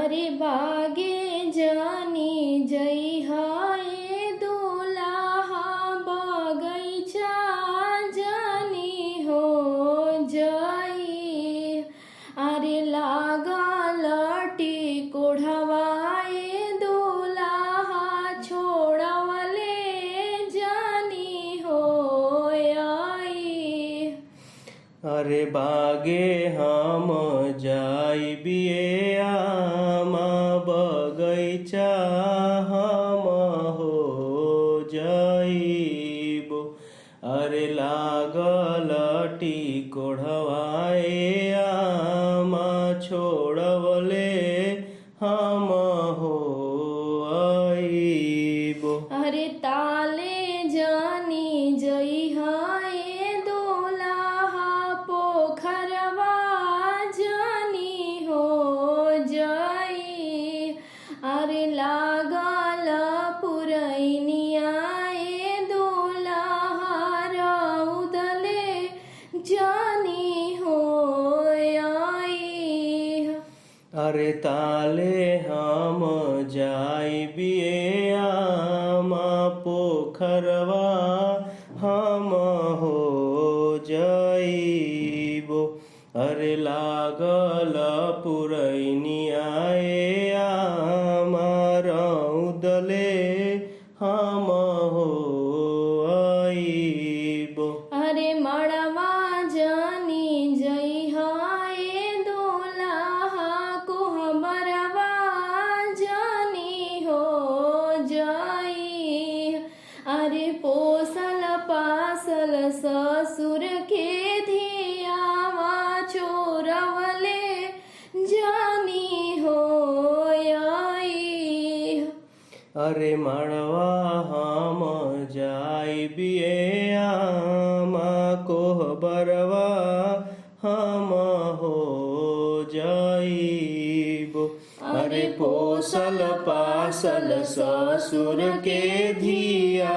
अरे बागे जानी जई हाय दुलाहा बगैचा जानी हो जई। अरे लागल टिकोढ़वाए दुलाहा छोड़वले जानी हो आई। अरे बागे हम जाइबिए आमा बगैचा हम हो जाइबो। अरे लागल टिकोढ़वाए आमा छोड़वले हम हो आइबो। अरे ताले जानी जई हाय दुलाहा पोखरवा जानी हो जई। अरे लागल पुरैनियाए दुलाहा रौदले जानी हो आई। अरे ताले हम जाइबिए आमा पोखरवा हम हो जाइबो। अरे लागल पुरैनियाए आमा रौदले हम हो आइबो। अरे मड़वा जानी जई हाय दुलाहा कोहबरवा जानी हो जई। अरे पोसल पासल ससुर के धियावा चोरवले जानी हो आई। अरे मड़वा हम जाइबिए आमा कोहबरवा हम हो जाइबो। अरे पोसल पासल ससुर के धिया